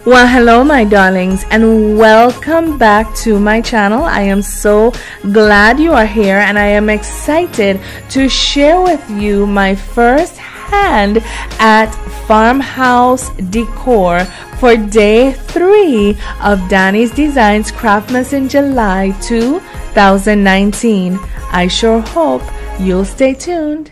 Well, hello my darlings, and welcome back to my channel. I am so glad you are here, and I am excited to share with you my first hand at Farmhouse Decor for day 3 of Danie's Designs Craftmas in July 2019. I sure hope you'll stay tuned.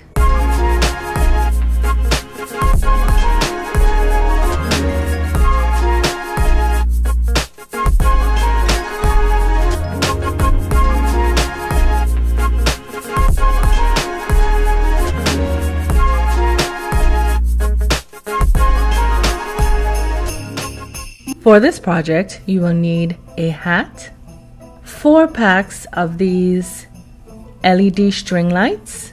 For this project, you will need a hat, 4 packs of these LED string lights.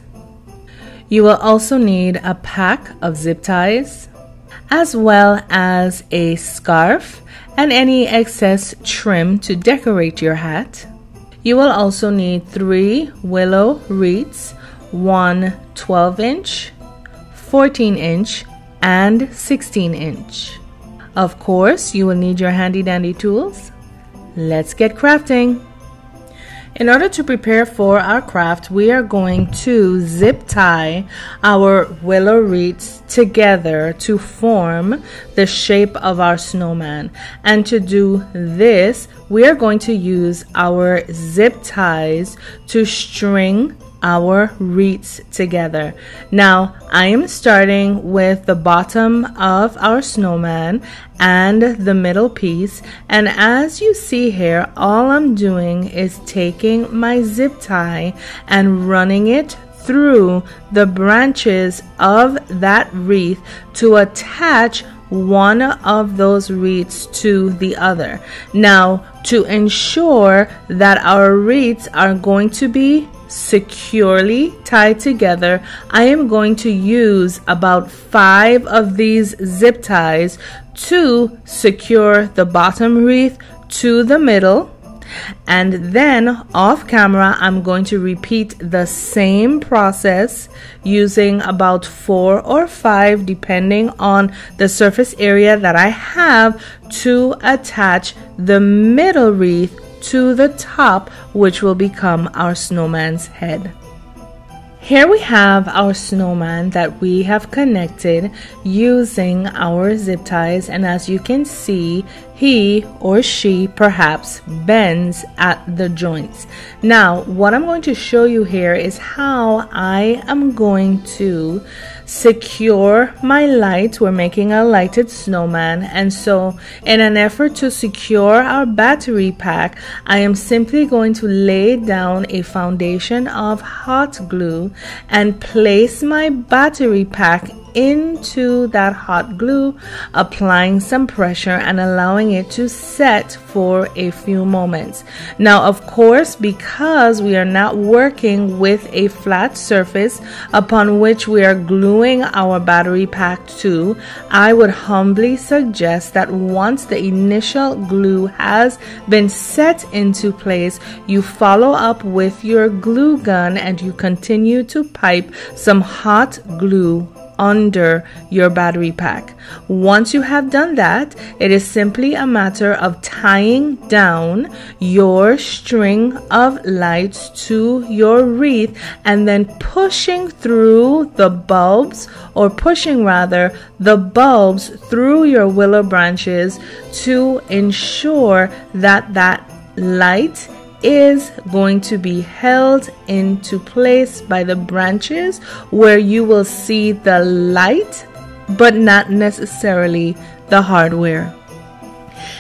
You will also need a pack of zip ties, as well as a scarf and any excess trim to decorate your hat. You will also need 3 willow wreaths, 1 12-inch, 14-inch, and 16-inch. Of course, you will need your handy dandy tools. Let's get crafting. In order to prepare for our craft, we are going to zip tie our willow wreaths together to form the shape of our snowman. And to do this, we are going to use our zip ties to string our wreaths together. Now, I am starting with the bottom of our snowman and the middle piece, and as you see here, all I'm doing is taking my zip tie and running it through the branches of that wreath to attach one of those wreaths to the other. Now, to ensure that our wreaths are going to be securely tied together, I am going to use about 5 of these zip ties to secure the bottom wreath to the middle. And then off camera, I'm going to repeat the same process using about 4 or 5, depending on the surface area that I have, to attach the middle wreath to the top, which will become our snowman's head. Here we have our snowman that we have connected using our zip ties, and as you can see, he or she perhaps bends at the joints. Now, what I'm going to show you here is how I am going to secure my light. We're making a lighted snowman, and so in an effort to secure our battery pack, I am simply going to lay down a foundation of hot glue and place my battery pack into that hot glue, applying some pressure and allowing it to set for a few moments. Now, of course, because we are not working with a flat surface upon which we are gluing our battery pack to, I would humbly suggest that once the initial glue has been set into place, you follow up with your glue gun and you continue to pipe some hot glue under your battery pack. Once you have done that, it is simply a matter of tying down your string of lights to your wreath and then pushing through the bulbs, or pushing rather the bulbs through your willow branches to ensure that that light is going to be held into place by the branches, where you will see the light but not necessarily the hardware.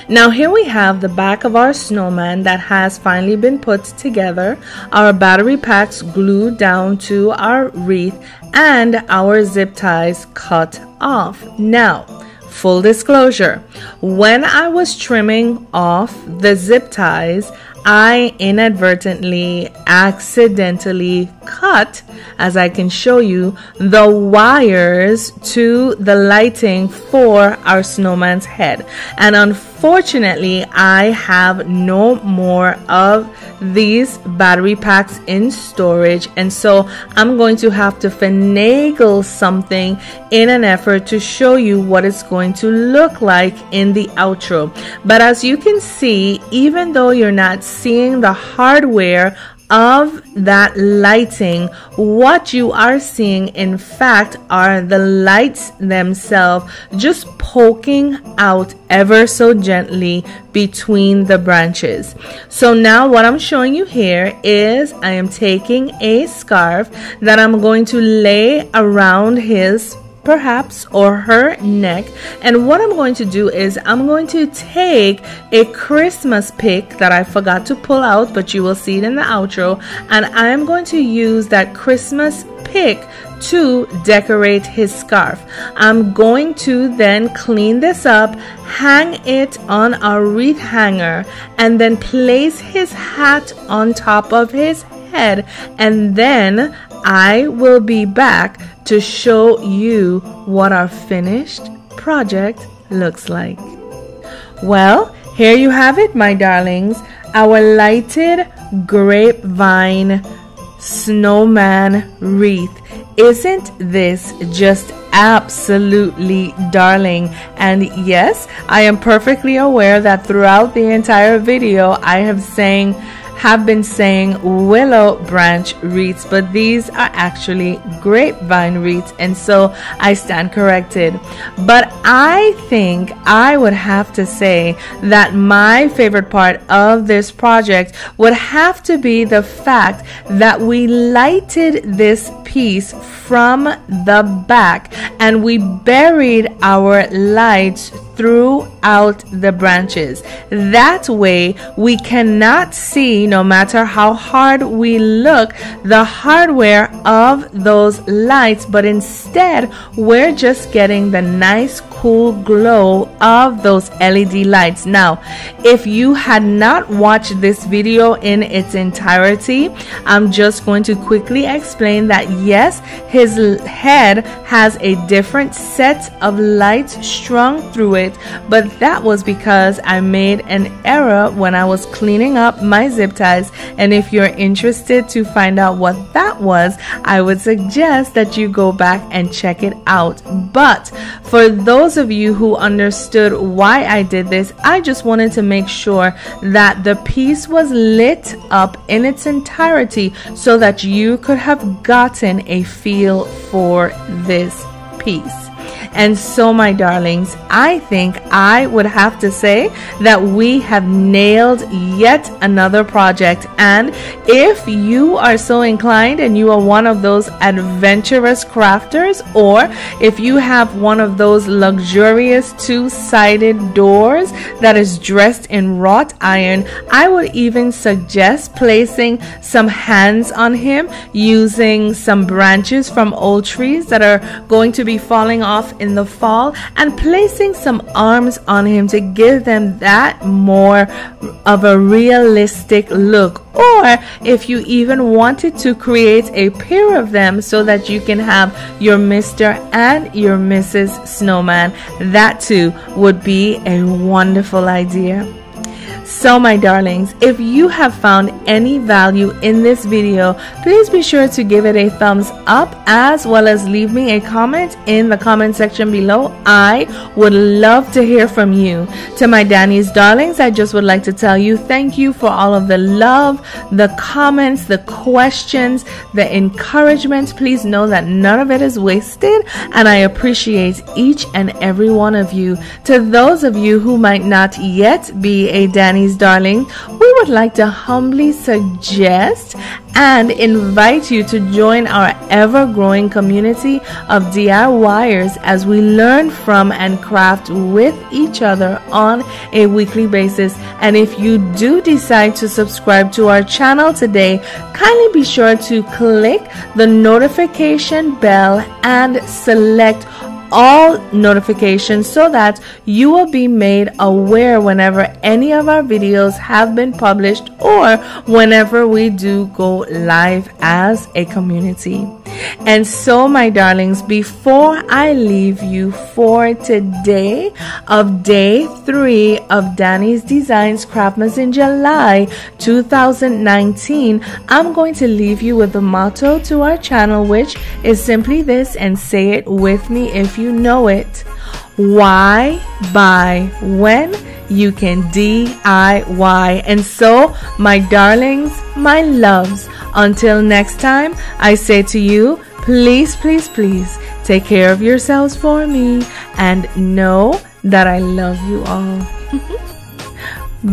Now, here we have the back of our snowman that has finally been put together, our battery packs glued down to our wreath, and our zip ties cut off. Now, full disclosure, when I was trimming off the zip ties, I inadvertently, accidentally cut, as I can show you, the wires to the lighting for our snowman's head. And unfortunately, Unfortunately, I have no more of these battery packs in storage, and so I'm going to have to finagle something in an effort to show you what it's going to look like in the outro. But as you can see, even though you're not seeing the hardware of that lighting, what you are seeing in fact are the lights themselves just poking out ever so gently between the branches. So now what I'm showing you here is I am taking a scarf that I'm going to lay around his perhaps or her neck, and what I'm going to do is I'm going to take a Christmas pick that I forgot to pull out, but you will see it in the outro, and I am going to use that Christmas pick to decorate his scarf. I'm going to then clean this up, hang it on a wreath hanger, and then place his hat on top of his head, and then I will be back to show you what our finished project looks like. Well, here you have it, my darlings, our lighted grapevine snowman wreath. Isn't this just absolutely darling? And yes, I am perfectly aware that throughout the entire video I have been saying willow branch wreaths, but these are actually grapevine wreaths, and so I stand corrected. But I think I would have to say that my favorite part of this project would have to be the fact that we lighted this piece from the back and we buried our lights throughout the branches. That way we cannot see, no matter how hard we look, the hardware of those lights, but instead we're just getting the nice cool glow of those LED lights. Now, if you had not watched this video in its entirety, I'm just going to quickly explain that yes, his head has a different set of lights strung through it, but that was because I made an error when I was cleaning up my zip ties, and if you're interested to find out what that was, I would suggest that you go back and check it out. But for those of you who understood why I did this, I just wanted to make sure that the piece was lit up in its entirety so that you could have gotten a feel for this piece. And so, my darlings, I think I would have to say that we have nailed yet another project. And if you are so inclined and you are one of those adventurous crafters, or if you have one of those luxurious two-sided doors that is dressed in wrought iron, I would even suggest placing some hands on him using some branches from old trees that are going to be falling off in the fall, and placing some arms on him to give them that more of a realistic look. Or if you even wanted to create a pair of them so that you can have your Mr. and your Mrs. Snowman, that too would be a wonderful idea. So, my darlings, if you have found any value in this video, please be sure to give it a thumbs up, as well as leave me a comment in the comment section below. I would love to hear from you. To my Danie's darlings, I just would like to tell you thank you for all of the love, the comments, the questions, the encouragement. Please know that none of it is wasted, and I appreciate each and every one of you. To those of you who might not yet be a Danie's darling, we would like to humbly suggest and invite you to join our ever-growing community of DIYers as we learn from and craft with each other on a weekly basis. And if you do decide to subscribe to our channel today, kindly be sure to click the notification bell and select all notifications so that you will be made aware whenever any of our videos have been published or whenever we do go live as a community. And so, my darlings, before I leave you for today of day 3 of Danie's Designs Craftmas in July 2019, I'm going to leave you with a motto to our channel, which is simply this, and say it with me if you know it. Why buy when you can DIY? And so, my darlings, my loves, until next time, I say to you, please, please, please take care of yourselves for me and know that I love you all.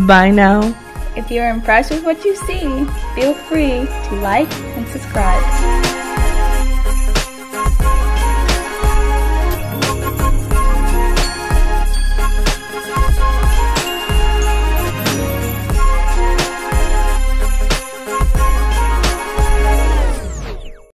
Bye now. If you're impressed with what you see, feel free to like and subscribe.